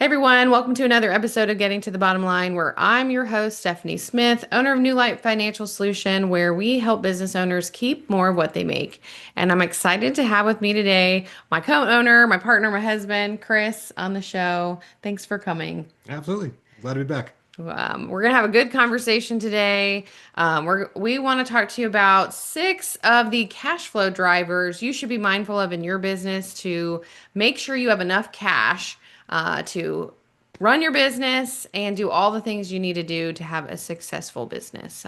Hey everyone, welcome to another episode of Getting to the Bottom Line, where I'm your host, Stephanie Smith, owner of New Light Financial Solution, where we help business owners keep more of what they make. And I'm excited to have with me today my co-owner, my partner, my husband, Kris, on the show. Thanks for coming. Absolutely. Glad to be back. We're gonna have a good conversation today. We want to talk to you about six of the cash flow drivers you should be mindful of in your business to make sure you have enough cash to run your business and do all the things you need to do to have a successful business.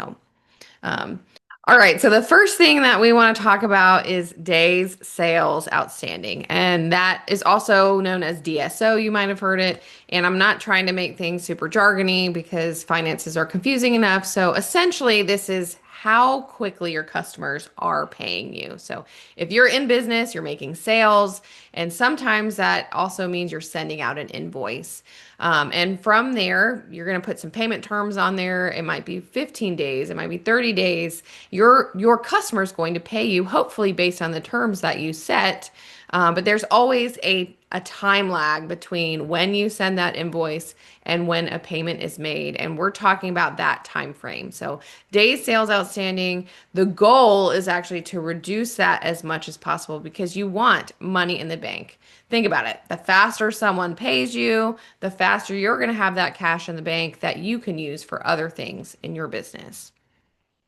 Um, all right. So the first thing that we want to talk about is days sales outstanding. And that is also known as DSO. You might have heard it. And I'm not trying to make things super jargony because finances are confusing enough. So essentially, this is how quickly your customers are paying you. So if you're in business, you're making sales, and sometimes that also means you're sending out an invoice. And from there, you're going to put some payment terms on there. It might be 15 days, it might be 30 days. Your customer is going to pay you, hopefully based on the terms that you set. But there's always a time lag between when you send that invoice and when a payment is made. And we're talking about that time frame. So days sales outstanding, the goal is actually to reduce that as much as possible because you want money in the bank. Think about it. The faster someone pays you, the faster you're going to have that cash in the bank that you can use for other things in your business.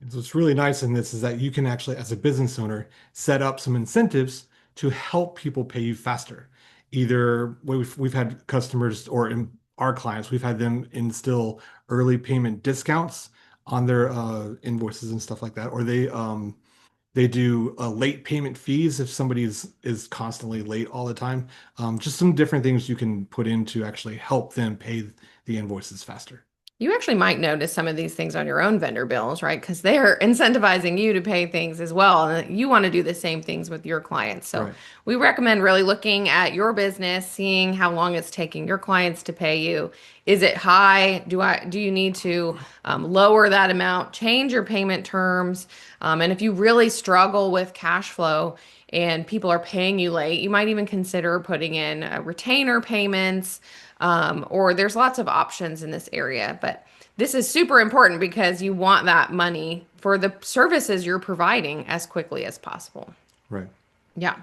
And so what's really nice in this is that you can actually, as a business owner, set up some incentives to help people pay you faster. Either we've had customers or in our clients, we've had them instill early payment discounts on their invoices and stuff like that, or they do late payment fees if somebody is constantly late all the time. Just some different things you can put in to actually help them pay the invoices faster. You actually might notice some of these things on your own vendor bills, right? Because they're incentivizing you to pay things as well. And you want to do the same things with your clients. So Right. we recommend really looking at your business, seeing how long it's taking your clients to pay you. Is it high? Do you need to lower that amount, change your payment terms? And if you really struggle with cash flow and people are paying you late, you might even consider putting in retainer payments, or there's lots of options in this area. But this is super important because you want that money for the services you're providing as quickly as possible. Right. Yeah.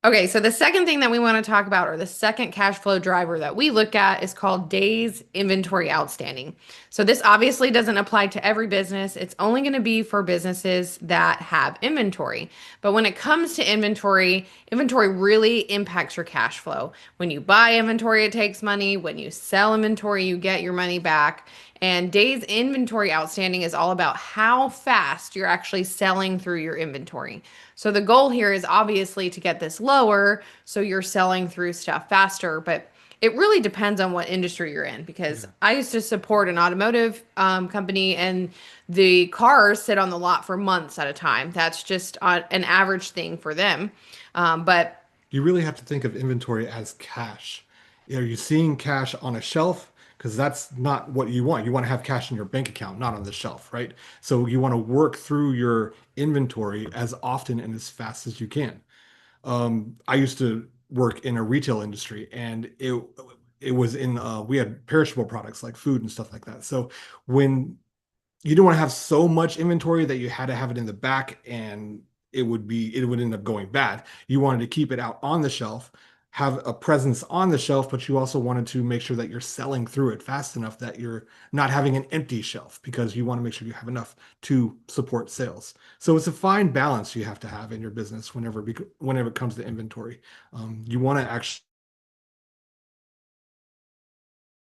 Okay, so the second thing that we want to talk about, or the second cash flow driver that we look at, is called days inventory outstanding. So this obviously doesn't apply to every business. It's only going to be for businesses that have inventory. But when it comes to inventory, inventory really impacts your cash flow. When you buy inventory, it takes money. When you sell inventory, you get your money back. And days inventory outstanding is all about how fast you're actually selling through your inventory. So the goal here is obviously to get this lower so you're selling through stuff faster, but it really depends on what industry you're in because Yeah. I used to support an automotive company and the cars sit on the lot for months at a time. That's just an average thing for them. But You really have to think of inventory as cash. Are you seeing cash on a shelf? Because that's not what you want. You want to have cash in your bank account, not on the shelf, right? So you want to work through your inventory as often and as fast as you can. I used to work in a retail industry, and it was in we had perishable products like food and stuff like that. So when you don't want to have so much inventory that you had to have it in the back and it would end up going bad. You wanted to keep it out on the shelf, have a presence on the shelf, but you also wanted to make sure that you're selling through it fast enough that you're not having an empty shelf because you want to make sure you have enough to support sales. So it's a fine balance you have to have in your business whenever it comes to inventory. You want to actually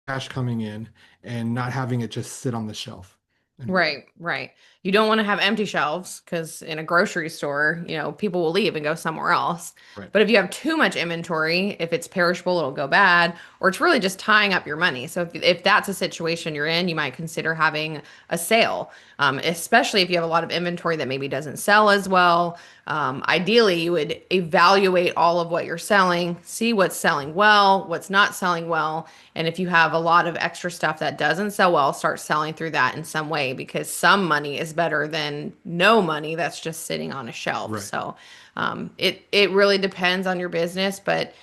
cash coming in and not having it just sit on the shelf. And right, right. You don't want to have empty shelves because in a grocery store, people will leave and go somewhere else. right. But if you have too much inventory, if it's perishable, it'll go bad, or it's really just tying up your money. So if that's a situation you're in, you might consider having a sale, especially if you have a lot of inventory that maybe doesn't sell as well. Ideally, you would evaluate all of what you're selling, see what's selling well, what's not selling well. And if you have a lot of extra stuff that doesn't sell well, start selling through that in some way because some money is better than no money that's just sitting on a shelf. Right. So it really depends on your business, but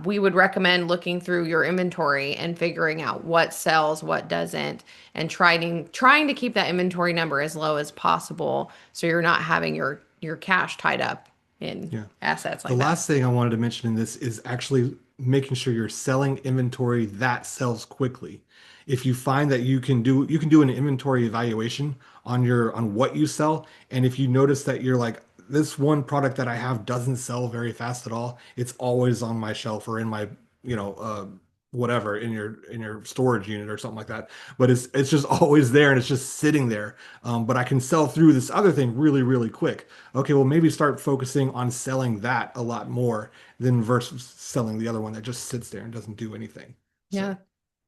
We would recommend looking through your inventory and figuring out what sells, what doesn't, and trying to keep that inventory number as low as possible so you're not having your cash tied up in Yeah. assets The like that. last thing I wanted to mention in this is actually making sure you're selling inventory that sells quickly. If you find that you can do an inventory evaluation on what you sell, and if you notice that you're like this one product that I have doesn't sell very fast at all, it's always on my shelf or in my, you know, whatever in your storage unit or something like that. But it's just always there and it's just sitting there. But I can sell through this other thing really, really quick. Okay, well, maybe start focusing on selling that a lot more than versus selling the other one that just sits there and doesn't do anything. So, Yeah,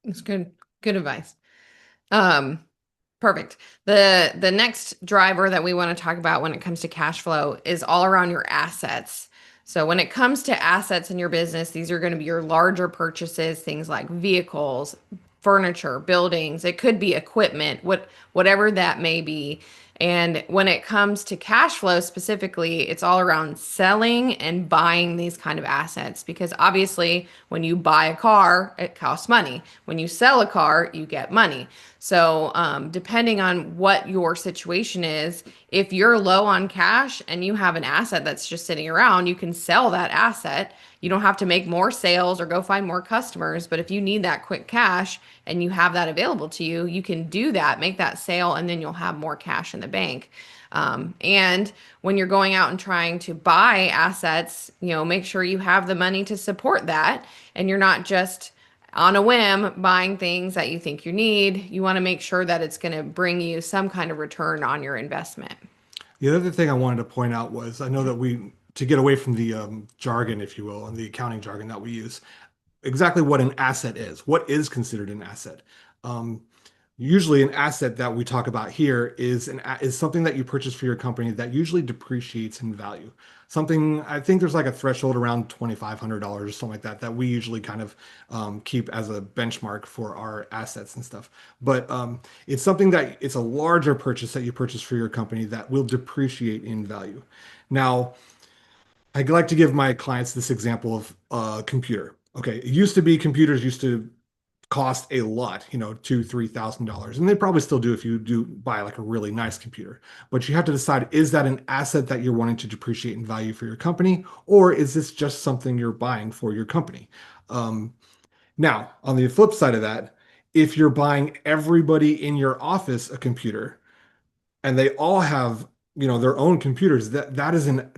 it's good advice. Um, Perfect. The next driver that we want to talk about when it comes to cash flow is all around your assets. So when it comes to assets in your business, these are going to be your larger purchases, things like vehicles, furniture, buildings. It could be equipment, whatever that may be. And when it comes to cash flow specifically, it's all around selling and buying these kind of assets because obviously when you buy a car, it costs money. When you sell a car, you get money. So, depending on what your situation is, if you're low on cash and you have an asset that's just sitting around, you can sell that asset. You don't have to make more sales or go find more customers. But if you need that quick cash and you have that available to you, you can do that, make that sale, and then you'll have more cash in the bank. And when you're going out and trying to buy assets, make sure you have the money to support that and you're not just on a whim buying things that you think you need. You want to make sure that it's going to bring you some kind of return on your investment. the other thing I wanted to point out was I know that to get away from the jargon, if you will, and the accounting jargon that we use, exactly what an asset is. What is considered an asset? Um, Usually, an asset that we talk about here is something that you purchase for your company that usually depreciates in value. Something I think there's like a threshold around $2,500 or something like that that we usually kind of keep as a benchmark for our assets and stuff. But it's something that it's a larger purchase that you purchase for your company that will depreciate in value. Now, I like to give my clients this example of a computer. Okay, it used to be computers used to cost a lot, $2,000, $3,000, and they probably still do if you do buy like a really nice computer. But you have to decide, is that an asset that you're wanting to depreciate in value for your company, or is this just something you're buying for your company? Um, Now, on the flip side of that, if you're buying everybody in your office a computer, and they all have their own computers, that is an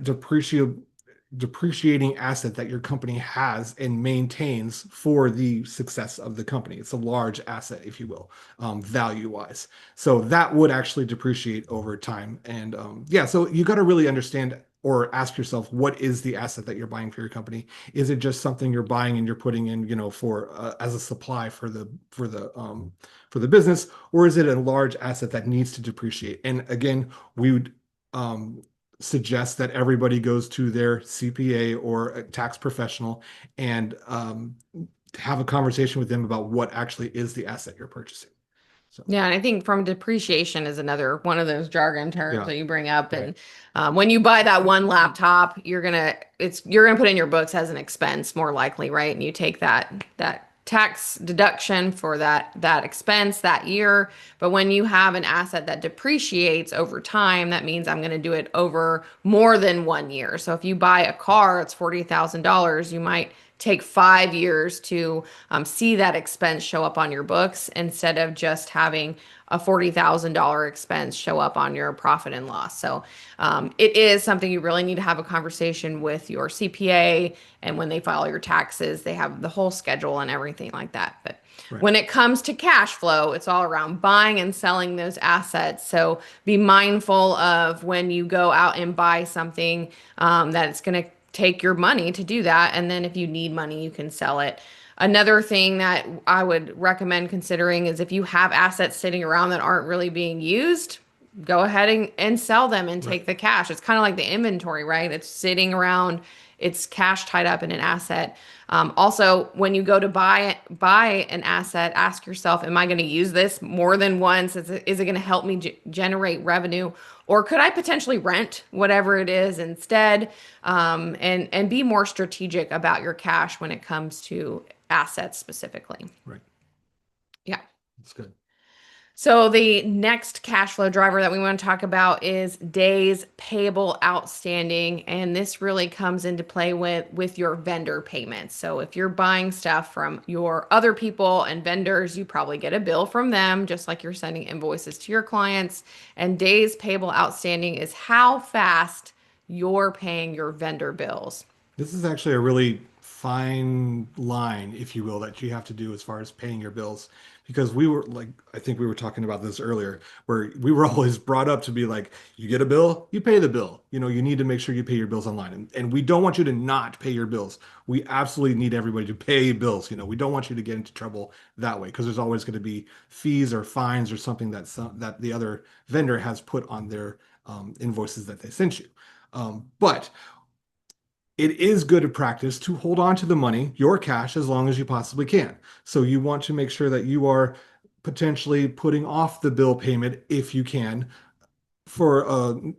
depreciating asset that your company has and maintains for the success of the company. It's a large asset, if you will, value wise. So that would actually depreciate over time. And yeah, so you got to really understand or ask yourself, what is the asset that you're buying for your company? Is it just something you're buying and you're putting in, for as a supply for the business, or is it a large asset that needs to depreciate? And again, we would um, suggest that everybody goes to their CPA or a tax professional and have a conversation with them about what actually is the asset you're purchasing. So, Yeah, and I think from depreciation is another one of those jargon terms yeah, that you bring up. right, And when you buy that one laptop, you're gonna put in your books as an expense more likely, right? And you take that tax deduction for that expense that year. But when you have an asset that depreciates over time, that means I'm gonna do it over more than 1 year. So if you buy a car, it's $40,000, you might take 5 years to see that expense show up on your books instead of just having a $40,000 expense show up on your profit and loss. So it is something you really need to have a conversation with your CPA. And when they file your taxes, they have the whole schedule and everything like that. But right. when it comes to cash flow, it's all around buying and selling those assets. So be mindful of when you go out and buy something that it's going to take your money to do that. And then if you need money, you can sell it. Another thing that I would recommend considering is if you have assets sitting around that aren't really being used, go ahead and sell them and Right. take the cash. It's kind of like the inventory, right? It's sitting around it's cash tied up in an asset. Also, when you go to buy an asset, ask yourself, am I going to use this more than once? Is it going to help me generate revenue, or could I potentially rent whatever it is instead? And be more strategic about your cash when it comes to assets specifically. Right. Yeah. That's good. So the next cash flow driver that we want to talk about is days payable outstanding, and this really comes into play with your vendor payments. So if you're buying stuff from your other people and vendors, you probably get a bill from them just like you're sending invoices to your clients. And days payable outstanding is how fast you're paying your vendor bills. This is actually a really fine line, if you will, that you have to do as far as paying your bills. Because we were like, I think we were talking about this earlier, where we were always brought up to be like, you get a bill, you pay the bill. You know, you need to make sure you pay your bills online. And we don't want you to not pay your bills. We absolutely need everybody to pay bills. You know, we don't want you to get into trouble that way because there's always going to be fees or fines or something that the other vendor has put on their invoices that they sent you. But it is good practice to hold on to the money, your cash, as long as you possibly can. So you want to make sure that you are potentially putting off the bill payment if you can for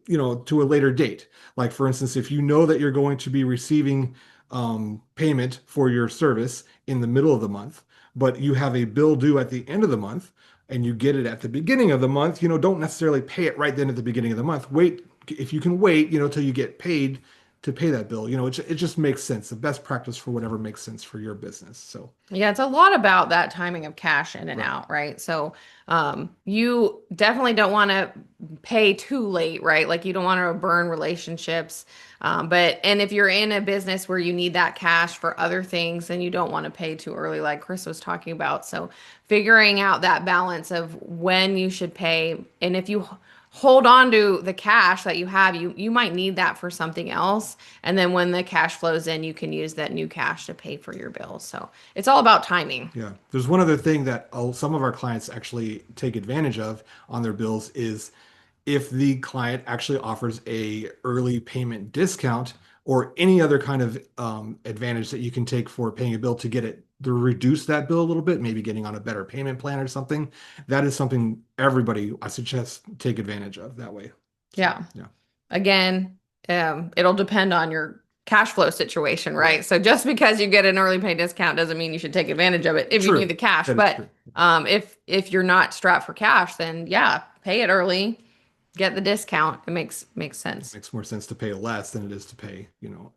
to a later date. Like for instance, if you know that you're going to be receiving payment for your service in the middle of the month, but you have a bill due at the end of the month and you get it at the beginning of the month, don't necessarily pay it right then at the beginning of the month. Wait, if you can wait, till you get paid to pay that bill. It just makes sense. The best practice for whatever makes sense for your business. So, Yeah, it's a lot about that timing of cash in and right. out, right? So, you definitely don't want to pay too late, right? Like you don't want to burn relationships. And if you're in a business where you need that cash for other things, then you don't want to pay too early, like Kris was talking about. So, figuring out that balance of when you should pay, and if you hold on to the cash that you have, you might need that for something else, and then when the cash flows in, you can use that new cash to pay for your bills. So it's all about timing. Yeah. There's one other thing that some of our clients actually take advantage of on their bills is if the client actually offers a early payment discount or any other kind of advantage that you can take for paying a bill to get it to reduce that bill a little bit, maybe getting on a better payment plan or something. That is something everybody I suggest take advantage of that way. So, Yeah. yeah. Again, it'll depend on your cash flow situation, Right. right? So just because you get an early pay discount doesn't mean you should take advantage of it if you need True. the cash. That is But true. if you're not strapped for cash, then yeah, pay it early, get the discount. It makes It sense. makes more sense to pay less than it is to pay,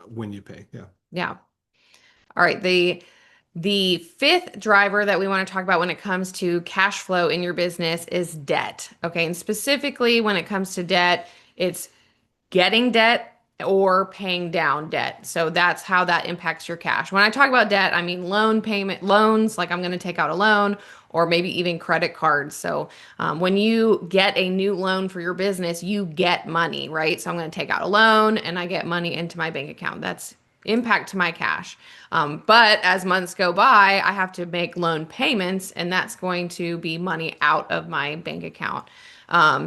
when you pay. Yeah. Yeah. All right. The fifth driver that we want to talk about when it comes to cash flow in your business is debt. Okay. And specifically when it comes to debt, it's getting debt or paying down debt. So that's how that impacts your cash. When I talk about debt, I mean loans, like I'm going to take out a loan, or maybe even credit cards. So when you get a new loan for your business, you get money, right? So I'm going to take out a loan and I get money into my bank account. That's impact to my cash. But as months go by, I have to make loan payments, and that's going to be money out of my bank account.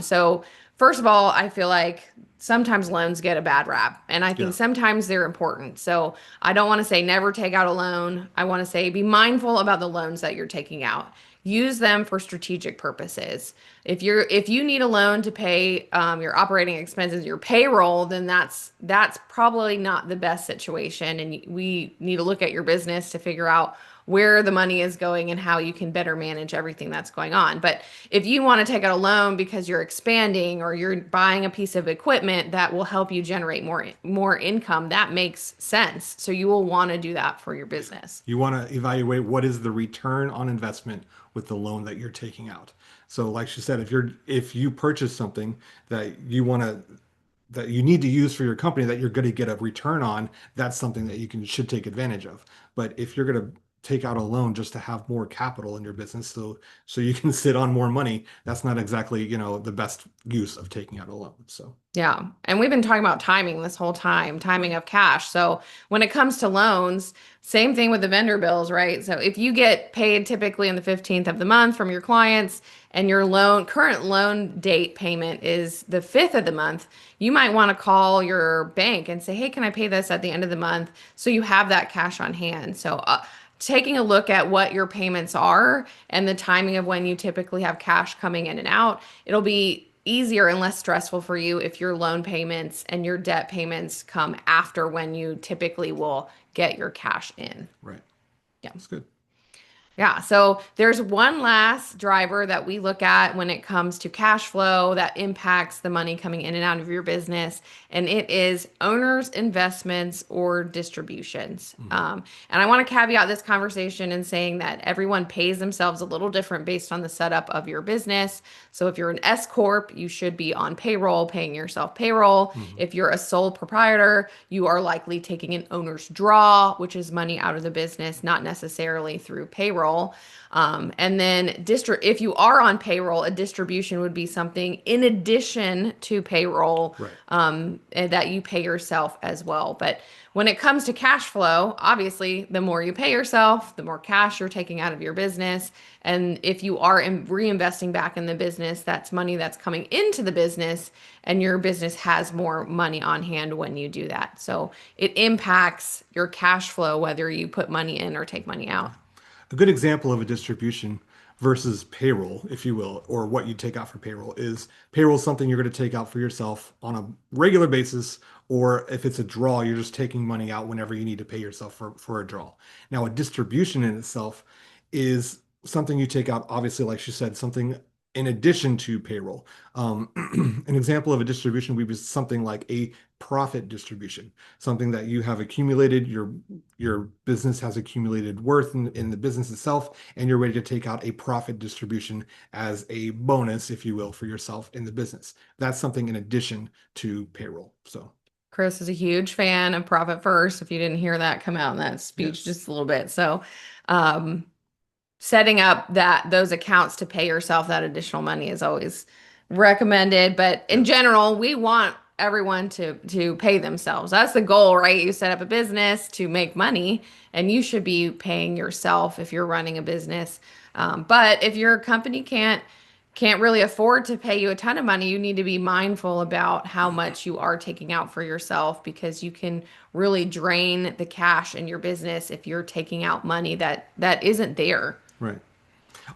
So first of all, I feel like sometimes loans get a bad rap, and I think Yeah. sometimes they're important. So I don't want to say never take out a loan. I want to say be mindful about the loans that you're taking out. Use them for strategic purposes. If you need a loan to pay your operating expenses, your payroll, then that's probably not the best situation, and we need to look at your business to figure out where the money is going and how you can better manage everything that's going on. But if you want to take out a loan because you're expanding or you're buying a piece of equipment that will help you generate more income, that makes sense. So you will want to do that for your Yeah. business. You want to evaluate what is the return on investment with the loan that you're taking out. So like she said, if you purchase something that you need to use for your company that you're going to get a return on, that's something that you should take advantage of. But if you're going to take out a loan just to have more capital in your business so you can sit on more money. That's not exactly, the best use of taking out a loan. So, Yeah. And we've been talking about timing this whole time, timing right. of cash. So when it comes to loans, same thing with the vendor bills, right? So if you get paid typically on the 15th of the month from your clients and your current loan date payment is the 5th of the month, you might want to call your bank and say, "Hey, can I pay this at the end of the month?" So you have that cash on hand. So taking a look at what your payments are and the timing of when you typically have cash coming in and out, it'll be easier and less stressful for you if your loan payments and your debt payments come after when you typically will get your cash in. Right. Yeah. That's good. Yeah, so there's one last driver that we look at when it comes to cash flow that impacts the money coming in and out of your business, and it is owners' investments or distributions. Hmm. And I want to caveat this conversation in saying that everyone pays themselves a little different based on the setup of your business. So if you're an S corp, you should be on payroll, paying yourself payroll. Hmm. If you're a sole proprietor, you are likely taking an owner's draw, which is money out of the business, not necessarily through payroll. And then if you are on payroll, a distribution would be something in addition to payroll, Right. and that you pay yourself as well. But when it comes to cash flow, obviously, the more you pay yourself, the more cash you're taking out of your business. And if you are reinvesting back in the business, that's money that's coming into the business, and your business has more money on hand when you do that. So it impacts your cash flow whether you put money in or take money Yeah. out. A good example of a distribution versus payroll, if you will, or what you take out for payroll is payroll is something you're going to take out for yourself on a regular basis, or if it's a draw, you're just taking money out whenever you need to pay yourself for a draw. Now, a distribution in itself is something you take out, obviously, like she said, something in addition to payroll. An example of a distribution would be something like a profit distribution, something that you have accumulated, your business has accumulated worth in the business itself, and you're ready to take out a profit distribution as a bonus, if you will, for yourself in the business. That's something in addition to payroll. So, Kris is a huge fan of Profit First, if you didn't hear that come out in that speech yes, just a little bit. So, um, setting up those accounts to pay yourself that additional money is always recommended. But in yes, general, we want everyone to pay themselves. That's the goal, right? You set up a business to make money, and you should be paying yourself if you're running a business. But if your company can't really afford to pay you a ton of money, you need to be mindful about how much you are taking out for yourself, because you can really drain the cash in your business if you're taking out money that isn't there. right.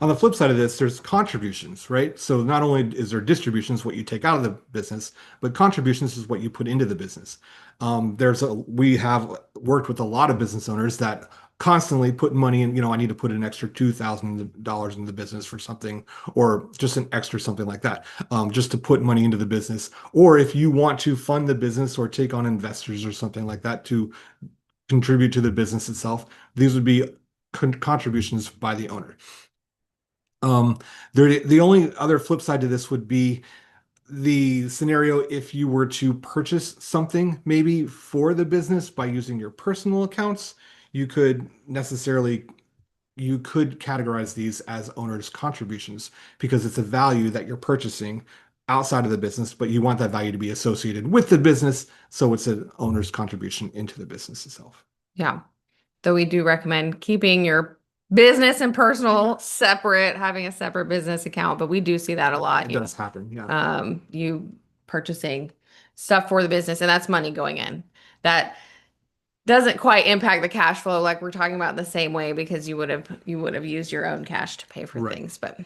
On the flip side of this, there's contributions, right? So not only is there distributions, what you take out of the business, but contributions is what you put into the business. We have worked with a lot of business owners that constantly put money in, I need to put an extra $2,000 in the business for something, or just an extra something like that, just to put money into the business. Or if you want to fund the business or take on investors or something like that to contribute to the business itself, these would be contributions by the owner. Um, the only other flip side to this would be the scenario if you were to purchase something maybe for the business by using your personal accounts, you could necessarily you could categorize these as owner's contributions because it's a value that you're purchasing outside of the business, but you want that value to be associated with the business, so it's an owner's contribution into the business itself. Yeah. Though we do recommend keeping your business and personal separate, having a separate business account, but we do see that a lot. It does happen, yeah. You purchasing stuff for the business, and that's money going in. That doesn't quite impact the cash flow like we're talking about the same way, because you would have used your own cash to pay for Right. things. But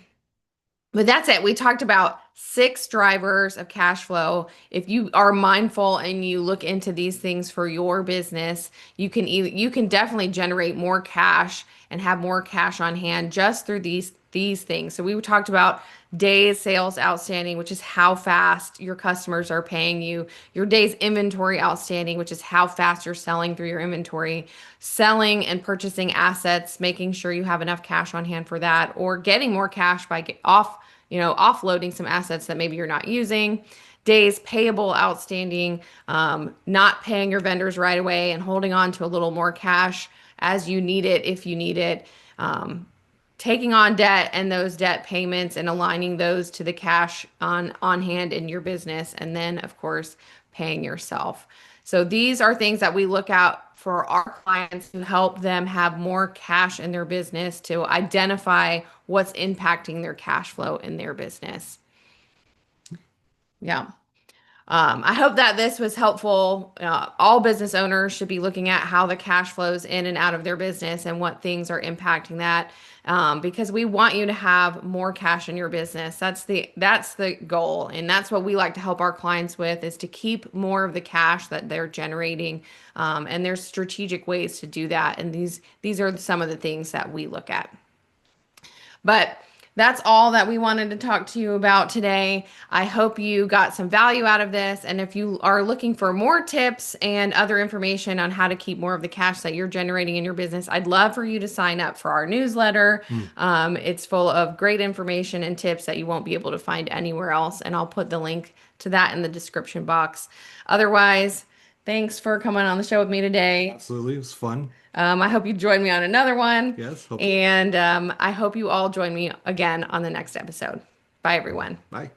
that's it. We talked about 6 drivers of cash flow. If you are mindful and you look into these things for your business, you can definitely generate more cash and have more cash on hand just through these things. So we talked about days sales outstanding, which is how fast your customers are paying you, your days inventory outstanding, which is how fast you're selling through your inventory, selling and purchasing assets, making sure you have enough cash on hand for that, or getting more cash by offloading some assets that maybe you're not using. Days payable outstanding, not paying your vendors right away and holding on to a little more cash as you need it, if you need it. Taking on debt and those debt payments and aligning those to the cash on hand in your business, and then of course paying yourself. So these are things that we look out for our clients to help them have more cash in their business, to identify what's impacting their cash flow in their business. Yeah. I hope that this was helpful. All business owners should be looking at how the cash flows in and out of their business and what things are impacting that, because we want you to have more cash in your business. That's the goal, and that's what we like to help our clients with, is to keep more of the cash that they're generating. And there's strategic ways to do that, and these are some of the things that we look at. But that's all that we wanted to talk to you about today. I hope you got some value out of this. And if you are looking for more tips and other information on how to keep more of the cash that you're generating in your business, I'd love for you to sign up for our newsletter. Mm. It's full of great information and tips that you won't be able to find anywhere else. And I'll put the link to that in the description box. Otherwise, thanks for coming on the show with me today. Absolutely. It was fun. I hope you join me on another one. Yes. Hope. And I hope you all join me again on the next episode. Bye, everyone. Bye.